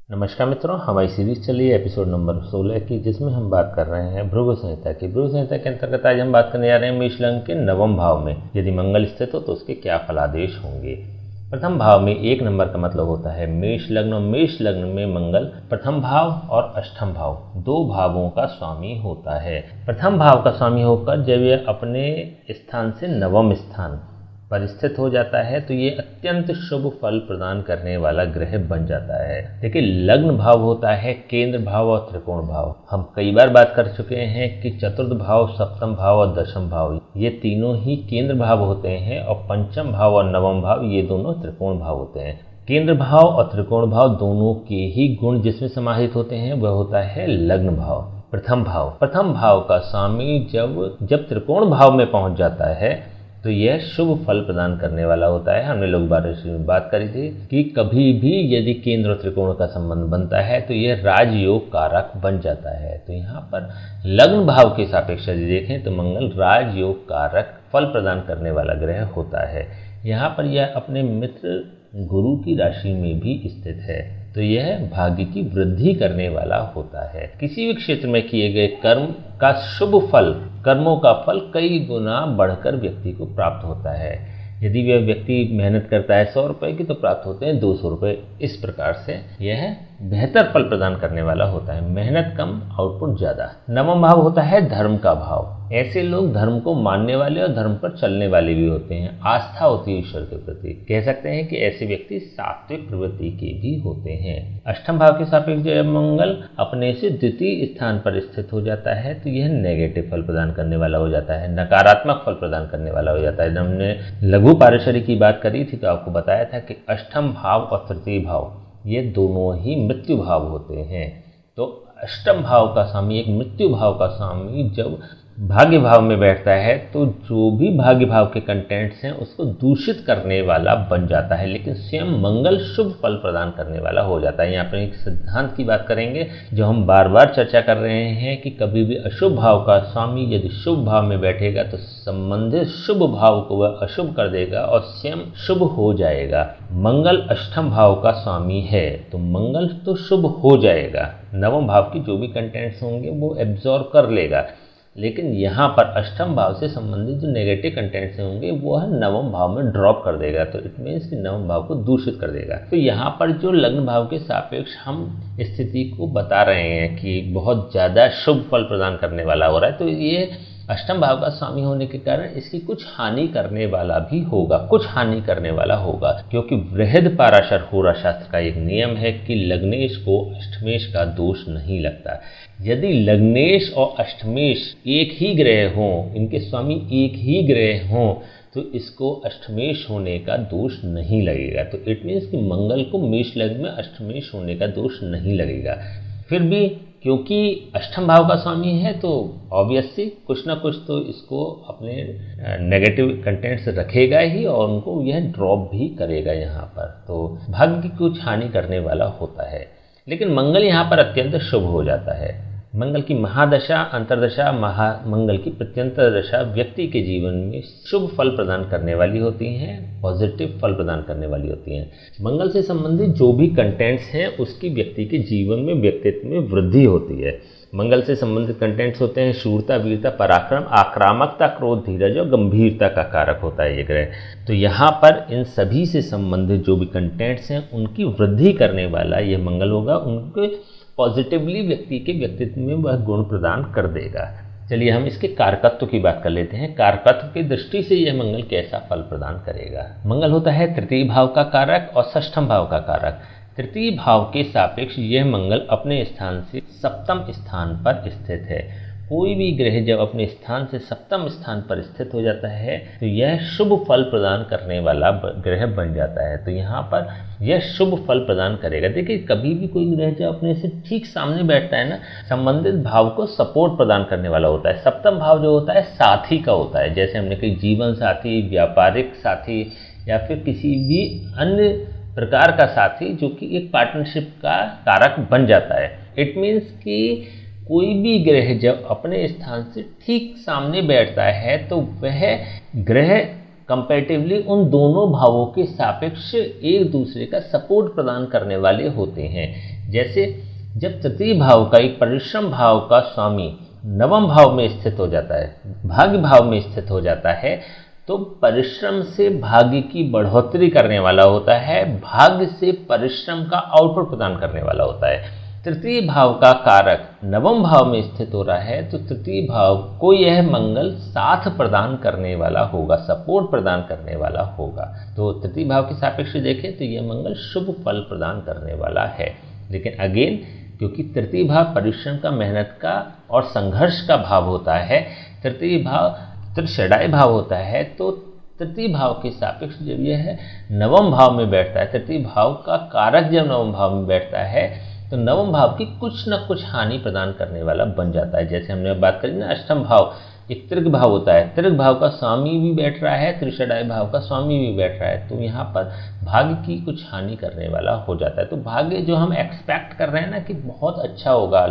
नमस्कार मित्रों, हमारी सीरीज चली है एपिसोड नंबर 16 की, जिसमें हम बात कर रहे हैं भृगु संहिता की। भृगु संहिता के अंतर्गत आज हम बात करने जा रहे हैं मेष लग्न के नवम भाव में यदि मंगल स्थित हो तो उसके क्या फलादेश होंगे। प्रथम भाव में 1 नंबर का मतलब होता है मेष लग्न, और मेष लग्न में मंगल प्रथम भाव और अष्टम भाव 2 भावों का स्वामी होता है। प्रथम भाव का स्वामी होकर जब यह अपने स्थान से नवम स्थान पर स्थित हो जाता है तो ये अत्यंत शुभ फल प्रदान करने वाला ग्रह बन जाता है। देखिए, लग्न भाव होता है केंद्र भाव और त्रिकोण भाव। हम कई बार बात कर चुके हैं कि चतुर्थ भाव, सप्तम भाव और दशम भाव ये तीनों ही केंद्र भाव होते हैं, और पंचम भाव और नवम भाव ये दोनों त्रिकोण भाव होते हैं। केंद्र भाव और त्रिकोण भाव दोनों के ही गुण जिसमें समाहित होते हैं वह होता है लग्न भाव। प्रथम भाव का स्वामी जब त्रिकोण भाव में पहुंच जाता है तो यह शुभ फल प्रदान करने वाला होता है। हमने लोग बात करी थी कि कभी भी यदि केंद्र और त्रिकोण का संबंध बनता है तो यह राजयोग कारक बन जाता है। तो यहाँ पर लग्न भाव के सापेक्ष यदि देखें तो मंगल राजयोग कारक फल प्रदान करने वाला ग्रह होता है। यहाँ पर यह अपने मित्र गुरु की राशि में भी स्थित है, तो यह भाग्य की वृद्धि करने वाला होता है। किसी भी क्षेत्र में किए गए कर्म का शुभ फल, कर्मों का फल कई गुना बढ़कर व्यक्ति को प्राप्त होता है। यदि वह व्यक्ति मेहनत करता है 100 रुपये की तो प्राप्त होते हैं 200 रुपये। इस प्रकार से यह बेहतर फल प्रदान करने वाला होता है। मेहनत कम, आउटपुट ज़्यादा। नवम भाव होता है धर्म का भाव। ऐसे लोग धर्म को मानने वाले और धर्म पर चलने वाले भी होते हैं। आस्था होती है ईश्वर के प्रति। कह सकते हैं कि ऐसे व्यक्ति सात्विक प्रवृत्ति के भी होते हैं। अष्टम भाव के सापेक्ष जब मंगल अपने से द्वितीय स्थान पर स्थित हो जाता है तो यह नेगेटिव फल प्रदान करने वाला हो जाता है, नकारात्मक फल प्रदान करने वाला हो जाता है। हमने लघु पारेषरी की बात करी थी तो आपको बताया था कि अष्टम भाव और तृतीय भाव ये दोनों ही मृत्यु भाव होते हैं। तो अष्टम भाव का स्वामी, एक मृत्यु भाव का स्वामी जब भाग्य भाव में बैठता है तो जो भी भाग्य भाव के कंटेंट्स हैं उसको दूषित करने वाला बन जाता है, लेकिन स्वयं मंगल शुभ फल प्रदान करने वाला हो जाता है। यहाँ पर एक सिद्धांत की बात करेंगे जो हम बार बार चर्चा कर रहे हैं कि कभी भी अशुभ भाव का स्वामी यदि शुभ भाव में बैठेगा तो संबंधित शुभ भाव को वह अशुभ कर देगा और स्वयं शुभ हो जाएगा। मंगल अष्टम भाव का स्वामी है तो मंगल तो शुभ हो जाएगा, नवम भाव की जो भी कंटेंट्स होंगे वो एब्जॉर्ब कर लेगा, लेकिन यहाँ पर अष्टम भाव से संबंधित जो नेगेटिव कंटेंट्स होंगे वो है नवम भाव में ड्रॉप कर देगा। तो इट मीन्स कि नवम भाव को दूषित कर देगा। तो यहाँ पर जो लग्न भाव के सापेक्ष हम स्थिति को बता रहे हैं कि बहुत ज़्यादा शुभ फल प्रदान करने वाला हो रहा है, तो ये अष्टम भाव का स्वामी होने के कारण इसकी कुछ हानि करने वाला भी होगा, क्योंकि बृहद पाराशर होरा शास्त्र का एक नियम है कि लग्नेश को अष्टमेश का दोष नहीं लगता। यदि लग्नेश और अष्टमेश एक ही ग्रह हों, इनके स्वामी एक ही ग्रह हों, तो इसको अष्टमेश होने का दोष नहीं लगेगा। तो इट मीन्स कि मंगल को मेष लग्न में अष्टमेश होने का दोष नहीं लगेगा। फिर भी क्योंकि अष्टम भाव का स्वामी है तो ऑब्वियसली कुछ ना कुछ तो इसको अपने नेगेटिव कंटेंट्स रखेगा ही और उनको यह ड्रॉप भी करेगा यहाँ पर, तो भाग्य की कुछ हानि करने वाला होता है। लेकिन मंगल यहाँ पर अत्यंत शुभ हो जाता है। मंगल की महादशा, अंतर्दशा, मंगल की प्रत्यंतर दशा व्यक्ति के जीवन में शुभ फल प्रदान करने वाली होती हैं, पॉजिटिव फल प्रदान करने वाली होती हैं। मंगल से संबंधित जो भी कंटेंट्स हैं उसकी व्यक्ति के जीवन में, व्यक्तित्व में वृद्धि होती है। मंगल से संबंधित कंटेंट्स होते हैं शूरता, वीरता, पराक्रम, आक्रामकता, क्रोध, धीरज और गंभीरता का कारक होता है ये ग्रह। तो यहाँ पर इन सभी से संबंधित जो भी कंटेंट्स हैं उनकी वृद्धि करने वाला ये मंगल होगा, उनके पॉजिटिवली व्यक्ति के व्यक्तित्व में वह गुण प्रदान कर देगा। चलिए हम इसके कारकत्व की बात कर लेते हैं। कारकत्व की दृष्टि से यह मंगल कैसा फल प्रदान करेगा। मंगल होता है तृतीय भाव का कारक और षष्ठम भाव का कारक। तृतीय भाव के सापेक्ष यह मंगल अपने स्थान से सप्तम स्थान पर स्थित है। कोई भी ग्रह जब अपने स्थान से सप्तम स्थान पर स्थित हो जाता है तो यह शुभ फल प्रदान करने वाला ग्रह बन जाता है। तो यहाँ पर यह शुभ फल प्रदान करेगा। देखिए, कभी भी कोई ग्रह जब अपने से ठीक सामने बैठता है ना, संबंधित भाव को सपोर्ट प्रदान करने वाला होता है। सप्तम भाव जो होता है साथी का होता है, जैसे हमने कही जीवन साथी, व्यापारिक साथी या फिर किसी भी अन्य प्रकार का साथी जो कि एक पार्टनरशिप का कारक बन जाता है। इट मीन्स कि कोई भी ग्रह जब अपने स्थान से ठीक सामने बैठता है तो वह ग्रह कंपैरेटिवली उन दोनों भावों के सापेक्ष एक दूसरे का सपोर्ट प्रदान करने वाले होते हैं। जैसे जब तृतीय भाव का एक परिश्रम भाव का स्वामी नवम भाव में स्थित हो जाता है, भाग्य भाव में स्थित हो जाता है, तो परिश्रम से भाग्य की बढ़ोतरी करने वाला होता है, भाग्य से परिश्रम का आउटपुट प्रदान करने वाला होता है। तृतीय भाव का कारक नवम भाव में स्थित हो रहा है, तो तृतीय भाव को यह मंगल साथ प्रदान करने वाला होगा, सपोर्ट प्रदान करने वाला होगा। तो तृतीय भाव के सापेक्ष देखें तो यह मंगल शुभ फल प्रदान करने वाला है। लेकिन अगेन, क्योंकि तृतीय भाव परिश्रम का, मेहनत का और संघर्ष का भाव होता है, तृतीय भाव त्रिषडाय भाव होता है, तो तृतीय भाव के सापेक्ष जब यह नवम भाव में बैठता है, तृतीय भाव का कारक जब नवम भाव में बैठता है, तो नवम भाव की कुछ न कुछ हानि प्रदान करने वाला बन जाता है। जैसे हमने बात करी ना, अष्टम भाव एक त्रिक भाव होता है, त्रिक भाव का स्वामी भी बैठ रहा है, त्रिषडाय भाव का स्वामी भी बैठ रहा है, तो यहाँ पर भाग्य की कुछ हानि करने वाला हो जाता है। तो भाग्य जो हम एक्सपेक्ट कर रहे हैं ना कि बहुत अच्छा होगा,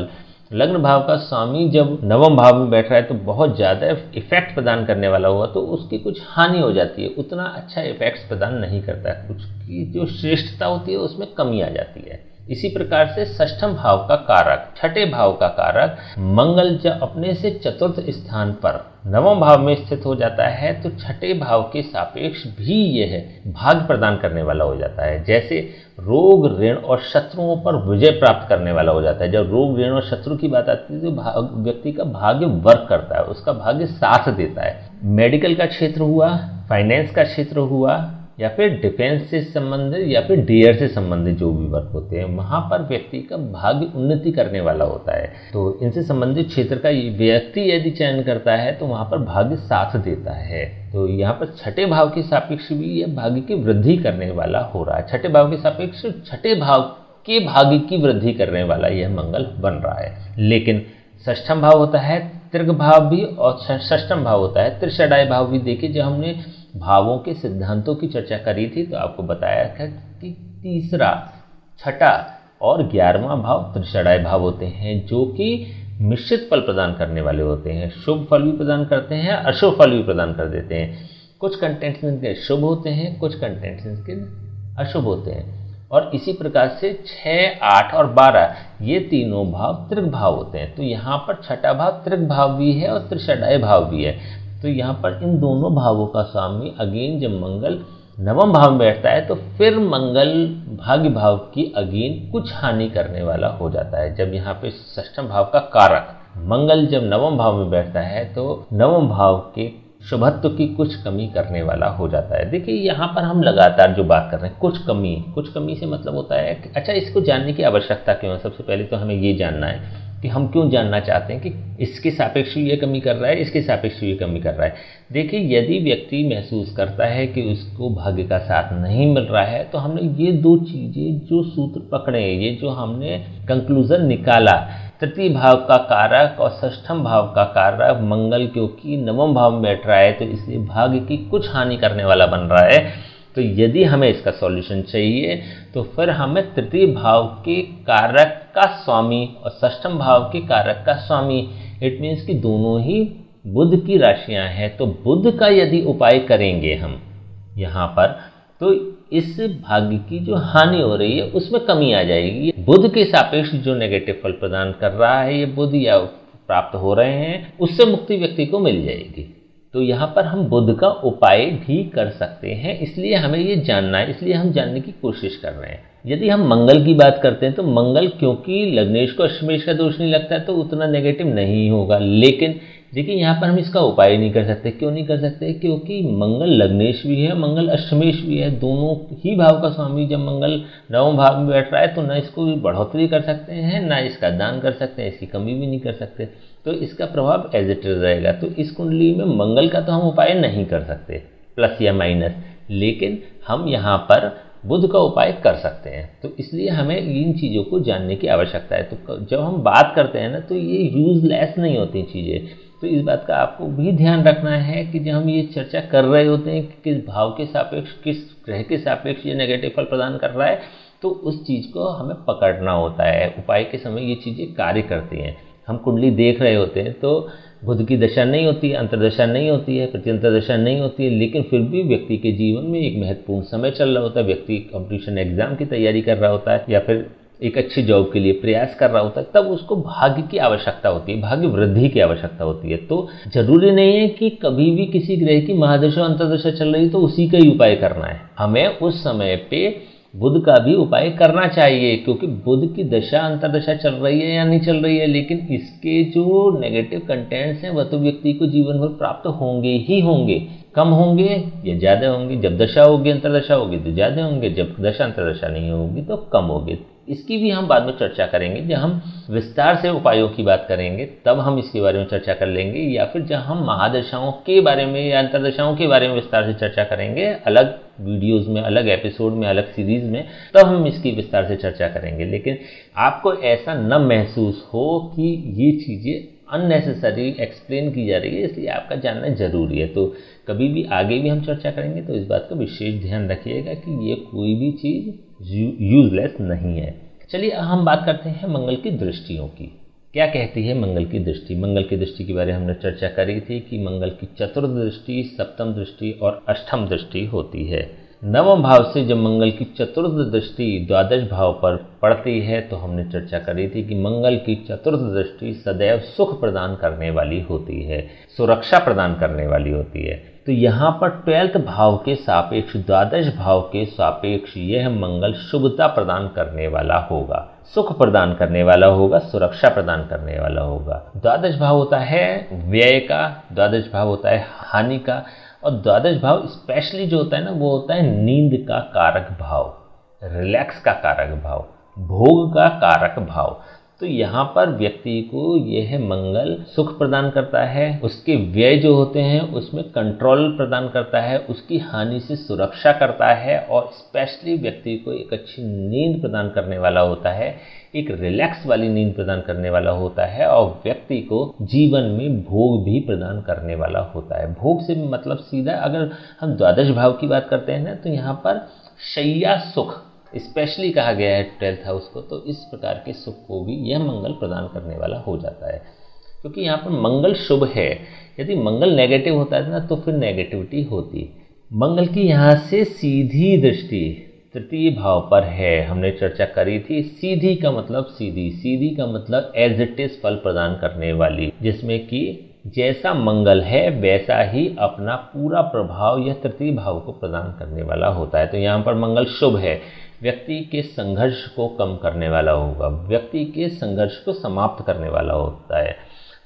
लग्न भाव का स्वामी जब नवम भाव में बैठ रहा है तो बहुत ज़्यादा इफेक्ट प्रदान करने वाला हुआ, तो उसकी कुछ हानि हो जाती है, उतना अच्छा इफेक्ट्स प्रदान नहीं करता है, कुछ की जो श्रेष्ठता होती है उसमें कमी आ जाती है। इसी प्रकार से षष्ठम भाव का कारक, छठे भाव का कारक मंगल जब अपने से चतुर्थ स्थान पर नवम भाव में स्थित हो जाता है, तो छठे भाव के सापेक्ष भी यह भाग्य प्रदान करने वाला हो जाता है। जैसे रोग, ऋण और शत्रुओं पर विजय प्राप्त करने वाला हो जाता है। जब रोग, ऋण और शत्रु की बात आती है तो व्यक्ति का भाग्य वर्क करता है, उसका भाग्य साथ देता है। मेडिकल का क्षेत्र हुआ, फाइनेंस का क्षेत्र हुआ, या फिर डिफेंस से संबंधित या फिर डेयर से संबंधित जो भी वर्क होते हैं, वहाँ पर व्यक्ति का भाग्य उन्नति करने वाला होता है। तो इनसे संबंधित क्षेत्र का व्यक्ति यदि चयन करता है तो वहाँ पर भाग्य साथ देता है। तो यहाँ पर छठे भाव के सापेक्ष भी यह भाग्य की वृद्धि करने वाला हो रहा है। छठे भाव के सापेक्ष छठे भाव के भाग्य की वृद्धि करने वाला यह मंगल बन रहा है। लेकिन षष्ठम भाव होता है त्रिक भाव भी, और षष्ठम भाव होता है त्रिषडाय भाव भी। देखिए, जब हमने भावों के सिद्धांतों की चर्चा करी थी तो आपको बताया था कि तीसरा, छठा और 11वां भाव त्रिषडाय भाव होते हैं, जो कि मिश्रित फल प्रदान करने वाले होते हैं। शुभ फल भी प्रदान करते हैं, अशुभ फल भी प्रदान कर देते हैं। कुछ कंटेंट्स इनके शुभ होते हैं, कुछ कंटेंट्स इनके अशुभ होते हैं। और इसी प्रकार से 6, 8 और 12 ये तीनों भाव त्रिक भाव होते हैं। तो यहाँ पर छठा भाव त्रिक भाव भी है और त्रिषडाय भाव भी है। तो यहाँ पर इन दोनों भावों का स्वामी अगेन जब मंगल नवम भाव में बैठता है तो फिर मंगल भाग्य भाव की अगेन कुछ हानि करने वाला हो जाता है। जब यहाँ पे षष्ठम भाव का कारक मंगल जब नवम भाव में बैठता है तो नवम भाव के शुभत्व की कुछ कमी करने वाला हो जाता है। देखिए, यहाँ पर हम लगातार जो बात कर रहे हैं, कुछ कमी से मतलब होता है कि अच्छा, इसको जानने की आवश्यकता क्यों है। सबसे पहले तो हमें ये जानना है कि हम क्यों जानना चाहते हैं कि इसके सापेक्ष ये कमी कर रहा है, इसके सापेक्ष ये कमी कर रहा है। देखिए, यदि व्यक्ति महसूस करता है कि उसको भाग्य का साथ नहीं मिल रहा है, तो हमने ये दो चीज़ें जो सूत्र पकड़े, ये जो हमने कंक्लूजन निकाला, तृतीय भाव का कारक और षष्ठम भाव का कारक मंगल क्योंकि नवम भाव में बैठ रहा है तो इसलिए भाग्य की कुछ हानि करने वाला बन रहा है। तो यदि हमें इसका सॉल्यूशन चाहिए तो फिर हमें तृतीय भाव के कारक का स्वामी और षष्ठम भाव के कारक का स्वामी, इट मीन्स कि दोनों ही बुध की राशियां हैं, तो बुध का यदि उपाय करेंगे हम यहाँ पर, तो इस भाग्य की जो हानि हो रही है उसमें कमी आ जाएगी। बुध के सापेक्ष जो नेगेटिव फल प्रदान कर रहा है ये बुध या प्राप्त हो रहे हैं, उससे मुक्ति व्यक्ति को मिल जाएगी। तो यहाँ पर हम बुध का उपाय भी कर सकते हैं, इसलिए हमें ये जानना है, इसलिए हम जानने की कोशिश कर रहे हैं। यदि हम मंगल की बात करते हैं तो मंगल क्योंकि लग्नेश को अष्टमेश का दोष नहीं लगता है तो उतना नेगेटिव नहीं होगा। लेकिन देखिए, यहाँ पर हम इसका उपाय नहीं कर सकते। क्यों नहीं कर सकते? क्योंकि मंगल लग्नेश भी है, मंगल अष्टमेश भी है, दोनों ही भाव का स्वामी जब मंगल नवम भाव में बैठ रहा है तो ना इसको बढ़ोतरी कर सकते हैं, ना इसका दान कर सकते हैं, इसकी कमी भी नहीं कर सकते। तो इसका प्रभाव एज इट इज रहेगा। तो इस कुंडली में मंगल का तो हम उपाय नहीं कर सकते, प्लस या माइनस, लेकिन हम यहाँ पर बुध का उपाय कर सकते हैं। तो इसलिए हमें इन चीज़ों को जानने की आवश्यकता है। तो जब हम बात करते हैं ना तो ये यूजलेस नहीं होती चीज़ें। तो इस बात का आपको भी ध्यान रखना है कि जब हम ये चर्चा कर रहे होते हैं कि किस भाव के सापेक्ष, किस ग्रह के सापेक्ष ये नेगेटिव फल प्रदान कर रहा है, तो उस चीज़ को हमें पकड़ना होता है। उपाय के समय ये चीज़ें कार्य करती हैं। हम कुंडली देख रहे होते हैं तो बुध की दशा नहीं होती है, अंतर्दशा नहीं होती है, प्रत्यंतर दशा नहीं होती है, लेकिन फिर भी व्यक्ति के जीवन में एक महत्वपूर्ण समय चल रहा होता है। व्यक्ति कॉम्पिटिशन एग्जाम की तैयारी कर रहा होता है या फिर एक अच्छी जॉब के लिए प्रयास कर रहा होता है, तब उसको भाग्य की आवश्यकता होती है, भाग्य वृद्धि की आवश्यकता होती है। तो जरूरी नहीं है कि कभी भी किसी ग्रह की महादशा अंतर्दशा चल रही तो उसी का ही उपाय करना है। हमें उस समय पे बुध का भी उपाय करना चाहिए, क्योंकि बुध की दशा अंतर्दशा चल रही है या नहीं चल रही है, लेकिन इसके जो नेगेटिव कंटेंट्स हैं वह तो व्यक्ति को जीवन भर प्राप्त होंगे ही होंगे। कम होंगे या ज़्यादा होंगे। जब दशा होगी अंतर्दशा होगी तो ज़्यादा होंगे, जब दशा अंतर्दशा नहीं होगी तो कम होगी। इसकी भी हम बाद में चर्चा करेंगे। जब हम विस्तार से उपायों की बात करेंगे तब हम इसके बारे में चर्चा कर लेंगे, या फिर जब हम महादशाओं के बारे में या अंतर्दशाओं के बारे में विस्तार से चर्चा करेंगे अलग वीडियोज़ में, अलग एपिसोड में, अलग सीरीज़ में, तब हम इसकी विस्तार से चर्चा करेंगे। लेकिन आपको ऐसा न महसूस हो कि ये चीज़ें अननेसेसरी एक्सप्लेन की जा रही है, इसलिए आपका जानना ज़रूरी है। तो कभी भी आगे भी हम चर्चा करेंगे तो इस बात का विशेष ध्यान रखिएगा कि ये कोई भी चीज़ यूजलेस नहीं है। चलिए हम बात करते हैं मंगल की दृष्टियों की। क्या कहती है मंगल की दृष्टि? मंगल की दृष्टि के बारे में हमने चर्चा करी थी कि मंगल की चतुर्थ दृष्टि, सप्तम दृष्टि और अष्टम दृष्टि होती है। नवम भाव से जब मंगल की चतुर्थ दृष्टि द्वादश भाव पर पड़ती है तो हमने चर्चा करी थी कि मंगल की चतुर्थ दृष्टि सदैव सुख प्रदान करने वाली होती है, सुरक्षा प्रदान करने वाली होती है। तो यहाँ पर 12th भाव के सापेक्ष, द्वादश भाव के सापेक्ष यह मंगल शुभता प्रदान करने वाला होगा, सुख प्रदान करने वाला होगा, सुरक्षा प्रदान करने वाला होगा। द्वादश भाव होता है व्यय का, द्वादश भाव होता है हानि का, और द्वादश भाव स्पेशली जो होता है ना वो होता है नींद का कारक भाव, रिलैक्स का कारक भाव, भोग का कारक भाव। तो यहाँ पर व्यक्ति को यह मंगल सुख प्रदान करता है, उसके व्यय जो होते हैं उसमें कंट्रोल प्रदान करता है, उसकी हानि से सुरक्षा करता है, और स्पेशली व्यक्ति को एक अच्छी नींद प्रदान करने वाला होता है, एक रिलैक्स वाली नींद प्रदान करने वाला होता है, और व्यक्ति को जीवन में भोग भी प्रदान करने वाला होता है। भोग से मतलब सीधा अगर हम द्वादश भाव की बात करते हैं ना तो यहाँ पर शैया सुख स्पेशली कहा गया है 12th हाउस को, तो इस प्रकार के सुख को भी यह मंगल प्रदान करने वाला हो जाता है, क्योंकि यहाँ पर मंगल शुभ है। यदि मंगल नेगेटिव होता है ना तो फिर नेगेटिविटी होती। मंगल की यहाँ से सीधी दृष्टि तृतीय भाव पर है, हमने चर्चा करी थी। सीधी का मतलब सीधी, सीधी का मतलब एज इट इज फल प्रदान करने वाली, जिसमें कि जैसा मंगल है वैसा ही अपना पूरा प्रभाव यह तृतीय भाव को प्रदान करने वाला होता है। तो यहाँ पर मंगल शुभ है, व्यक्ति के संघर्ष को कम करने वाला होगा, व्यक्ति के संघर्ष को समाप्त करने वाला होता है।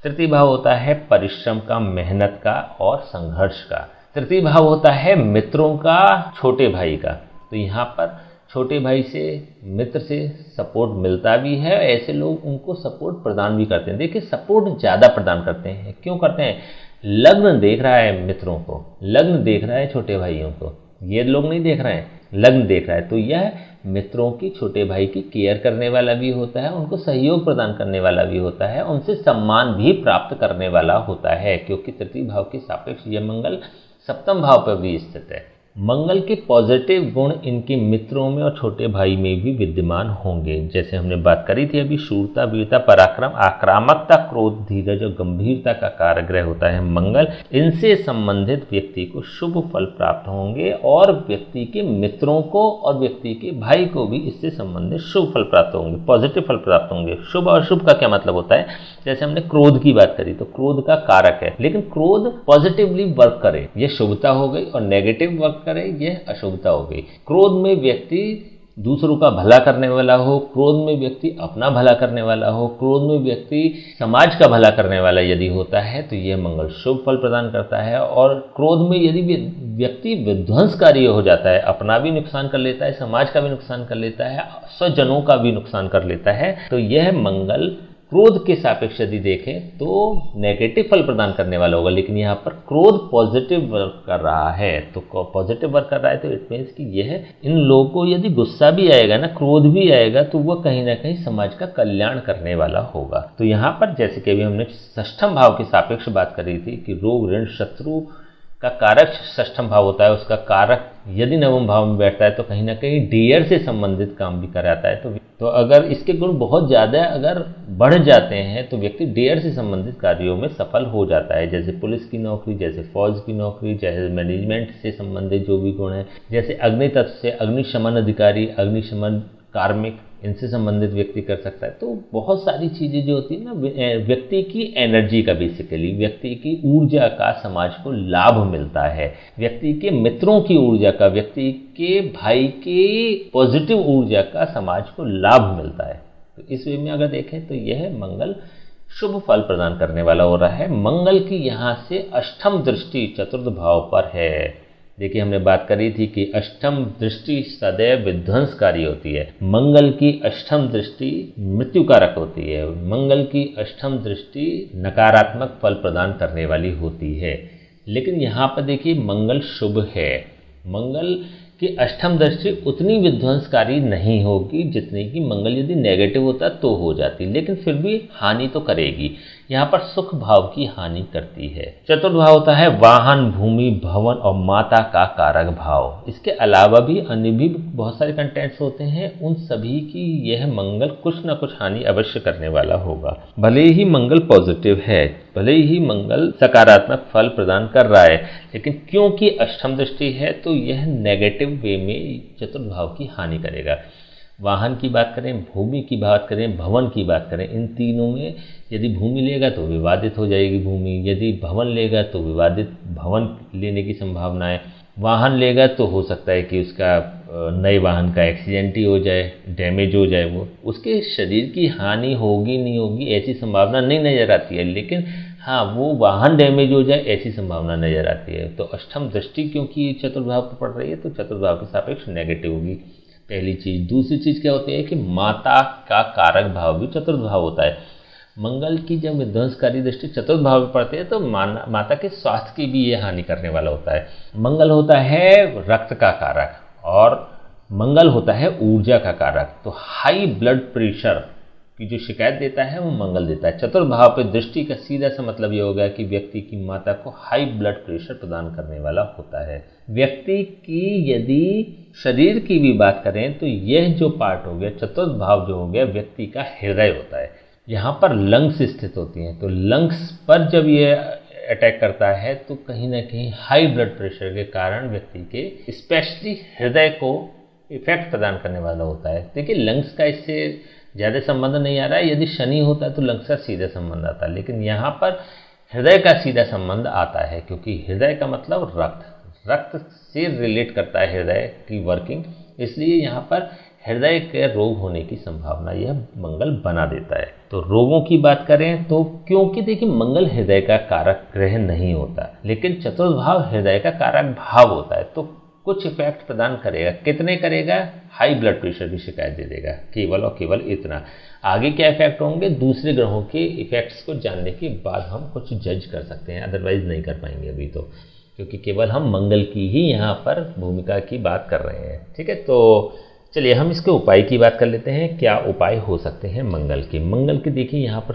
तृतीय भाव होता है परिश्रम का, मेहनत का और संघर्ष का। तृतीय भाव होता है मित्रों का, छोटे भाई का। तो यहाँ पर छोटे भाई से, मित्र से सपोर्ट मिलता भी है, ऐसे लोग उनको सपोर्ट प्रदान भी करते हैं। देखिए सपोर्ट ज़्यादा प्रदान करते हैं, क्यों करते हैं? लग्न देख रहा है मित्रों को, लग्न देख रहा है छोटे भाइयों को, ये लोग नहीं देख रहे हैं, लग्न देख रहा है। तो यह मित्रों की, छोटे भाई की केयर करने वाला भी होता है, उनको सहयोग प्रदान करने वाला भी होता है, उनसे सम्मान भी प्राप्त करने वाला होता है, क्योंकि तृतीय भाव के सापेक्ष यह मंगल सप्तम भाव पर भी स्थित है। मंगल के पॉजिटिव गुण इनके मित्रों में और छोटे भाई में भी विद्यमान होंगे। जैसे हमने बात करी थी अभी, शूरता, वीरता, पराक्रम, आक्रामकता, क्रोध, धीरज और गंभीरता का कारक ग्रह होता है मंगल। इनसे संबंधित व्यक्ति को शुभ फल प्राप्त होंगे, और व्यक्ति के मित्रों को और व्यक्ति के भाई को भी इससे संबंधित शुभ फल प्राप्त होंगे, पॉजिटिव फल प्राप्त होंगे। शुभ और शुभ का क्या मतलब होता है? जैसे हमने क्रोध की बात करी तो क्रोध का कारक है, लेकिन क्रोध पॉजिटिवली वर्क करे, यह शुभता हो गई, और नेगेटिव वर्क करे यह अशुभता हो गई। क्रोध में व्यक्ति दूसरों का भला करने वाला हो, क्रोध में व्यक्ति अपना भला करने वाला हो, क्रोध में व्यक्ति समाज का भला करने वाला यदि होता है तो यह मंगल शुभ फल प्रदान करता है। और क्रोध में यदि व्यक्ति विध्वंसकारी हो जाता है, अपना भी नुकसान कर लेता है, समाज का भी नुकसान कर लेता है, स्वजनों का भी नुकसान कर लेता है, तो यह मंगल क्रोध के सापेक्ष यदि देखें तो नेगेटिव फल प्रदान करने वाला होगा। लेकिन यहाँ पर क्रोध पॉजिटिव वर्क कर रहा है, तो पॉजिटिव वर्क कर रहा है तो इट मीन्स कि यह इन लोगों को यदि गुस्सा भी आएगा ना, क्रोध भी आएगा, तो वह कहीं ना कहीं समाज का कल्याण करने वाला होगा। तो यहाँ पर जैसे कि अभी हमने षष्ठम भाव के सापेक्ष बात करी थी कि रोग, ऋण, शत्रु का कारक षष्ठम भाव होता है, उसका कारक यदि नवम भाव में बैठता है तो कहीं ना कहीं डेयर से संबंधित काम भी कराता है। तो अगर इसके गुण बहुत ज़्यादा अगर बढ़ जाते हैं तो व्यक्ति डेयर से संबंधित कार्यों में सफल हो जाता है, जैसे पुलिस की नौकरी, जैसे फौज की नौकरी, जैसे मैनेजमेंट से संबंधित जो भी गुण है, जैसे अग्नि तत्व से अग्निशमन अधिकारी, अग्निशमन कार्मिक, इनसे संबंधित व्यक्ति कर सकता है। तो बहुत सारी चीज़ें जो होती है ना, व्यक्ति की एनर्जी का, बेसिकली व्यक्ति की ऊर्जा का समाज को लाभ मिलता है, व्यक्ति के मित्रों की ऊर्जा का, व्यक्ति के भाई के पॉजिटिव ऊर्जा का समाज को लाभ मिलता है। तो इस वे में अगर देखें तो यह मंगल शुभ फल प्रदान करने वाला हो रहा है। मंगल की यहाँ से अष्टम दृष्टि चतुर्थ भाव पर है। देखिए हमने बात करी थी कि अष्टम दृष्टि सदैव विध्वंसकारी होती है। मंगल की अष्टम दृष्टि मृत्युकारक होती है। मंगल की अष्टम दृष्टि नकारात्मक फल प्रदान करने वाली होती है। लेकिन यहाँ पर देखिए मंगल शुभ है। मंगल कि अष्टम दृष्टि उतनी विध्वंसकारी नहीं होगी जितनी कि मंगल यदि नेगेटिव होता तो हो जाती, लेकिन फिर भी हानि तो करेगी। यहाँ पर सुख भाव की हानि करती है। चतुर्थ भाव होता है वाहन, भूमि, भवन और माता का कारक भाव। इसके अलावा भी अन्य भी बहुत सारे कंटेंट्स होते हैं, उन सभी की यह मंगल कुछ न कुछ हानि अवश्य करने वाला होगा। भले ही मंगल पॉजिटिव है, भले ही मंगल सकारात्मक फल प्रदान कर रहा है, लेकिन क्योंकि अष्टम दृष्टि है तो यह नेगेटिव वे में चतुर्थ भाव की हानि करेगा। वाहन की बात करें, भूमि की बात करें, भवन की बात करें, इन तीनों में यदि भूमि लेगा तो विवादित हो जाएगी भूमि, यदि भवन लेगा तो विवादित भवन लेने की संभावना है, वाहन लेगा तो हो सकता है कि उसका नए वाहन का एक्सीडेंट ही हो जाए, डैमेज हो जाए, वो उसके शरीर की हानि होगी नहीं होगी ऐसी संभावना नहीं नज़र आती है, लेकिन हाँ वो वाहन डैमेज हो जाए ऐसी संभावना नज़र आती है। तो अष्टम दृष्टि क्योंकि चतुर्थ भाव पर पड़ रही है तो चतुर्थ भाव के सापेक्ष नेगेटिव होगी, पहली चीज़। दूसरी चीज़ क्या होती है कि माता का कारक भाव भी चतुर्थ भाव होता है। मंगल की जब विध्वंसकारी दृष्टि चतुर्थ भाव में पड़ती है तो माता के स्वास्थ्य की भी ये हानि करने वाला होता है। मंगल होता है रक्त का कारक और मंगल होता है ऊर्जा का कारक। तो हाई ब्लड प्रेशर की जो शिकायत देता है वो मंगल देता है। चतुर्थ भाव पे दृष्टि का सीधा सा मतलब ये होगा कि व्यक्ति की माता को हाई ब्लड प्रेशर प्रदान करने वाला होता है। व्यक्ति की यदि शरीर की भी बात करें तो यह जो पार्ट हो गया चतुर्थ भाव जो हो गया व्यक्ति का हृदय होता है। यहाँ पर लंग्स स्थित होती हैं, तो लंग्स पर जब ये अटैक करता है तो कहीं ना कहीं हाई ब्लड प्रेशर के कारण व्यक्ति के स्पेशली हृदय को इफेक्ट प्रदान करने वाला होता है। देखिए लंग्स का इससे ज़्यादा संबंध नहीं आ रहा है, यदि शनि होता है तो लंग्स का सीधा संबंध आता है, लेकिन यहाँ पर हृदय का सीधा संबंध आता है क्योंकि हृदय का मतलब रक्त से रिलेट करता है हृदय की वर्किंग, इसलिए यहाँ पर हृदय के रोग होने की संभावना यह मंगल बना देता है। तो रोगों की बात करें तो क्योंकि देखिए मंगल हृदय का कारक ग्रह नहीं होता, लेकिन चतुर्थ भाव हृदय का कारक भाव होता है, तो कुछ इफेक्ट प्रदान करेगा। कितने करेगा? हाई ब्लड प्रेशर की शिकायत दे देगा, केवल और केवल इतना। आगे क्या इफेक्ट होंगे दूसरे ग्रहों के इफेक्ट्स को जानने के बाद हम कुछ जज कर सकते हैं, अदरवाइज नहीं कर पाएंगे अभी तो, क्योंकि केवल हम मंगल की ही यहाँ पर भूमिका की बात कर रहे हैं। ठीक है, तो चलिए हम इसके उपाय की बात कर लेते हैं। क्या उपाय हो सकते हैं मंगल के? मंगल के देखिए यहाँ पर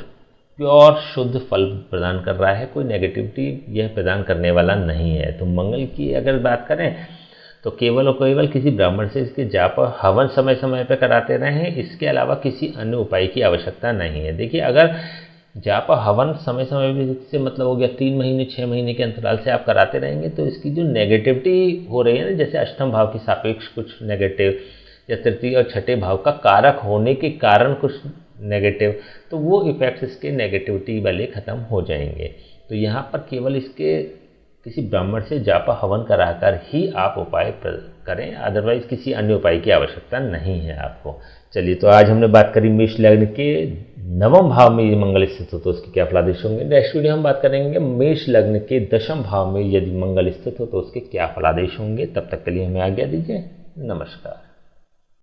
प्योर शुद्ध फल प्रदान कर रहा है, कोई नेगेटिविटी यह प्रदान करने वाला नहीं है। तो मंगल की अगर बात करें तो केवल और केवल किसी ब्राह्मण से इसके जाप और हवन समय समय पर कराते रहें, इसके अलावा किसी अन्य उपाय की आवश्यकता नहीं है। देखिए अगर जाप और हवन समय समय से मतलब हो गया 3 महीने 6 महीने के अंतराल से आप कराते रहेंगे तो इसकी जो नेगेटिविटी हो रही है ना, जैसे अष्टम भाव के सापेक्ष कुछ नेगेटिव या तृतीय और छठे भाव का कारक होने के कारण कुछ नेगेटिव, तो वो इफेक्ट्स इसके नेगेटिविटी वाले ख़त्म हो जाएंगे। तो यहाँ पर केवल इसके किसी ब्राह्मण से जापा हवन कराकर ही आप उपाय करें, अदरवाइज किसी अन्य उपाय की आवश्यकता नहीं है आपको। चलिए तो आज हमने बात करी मेष लग्न के 9वें भाव में ये मंगल स्थित हो तो उसके क्या फलादेश होंगे। नेक्स्ट वीडियो हम बात करेंगे मेष लग्न के 10वें भाव में यदि मंगल स्थित हो तो उसके क्या फलादेश होंगे। तब तक के लिए हमें आज्ञा दीजिए, नमस्कार।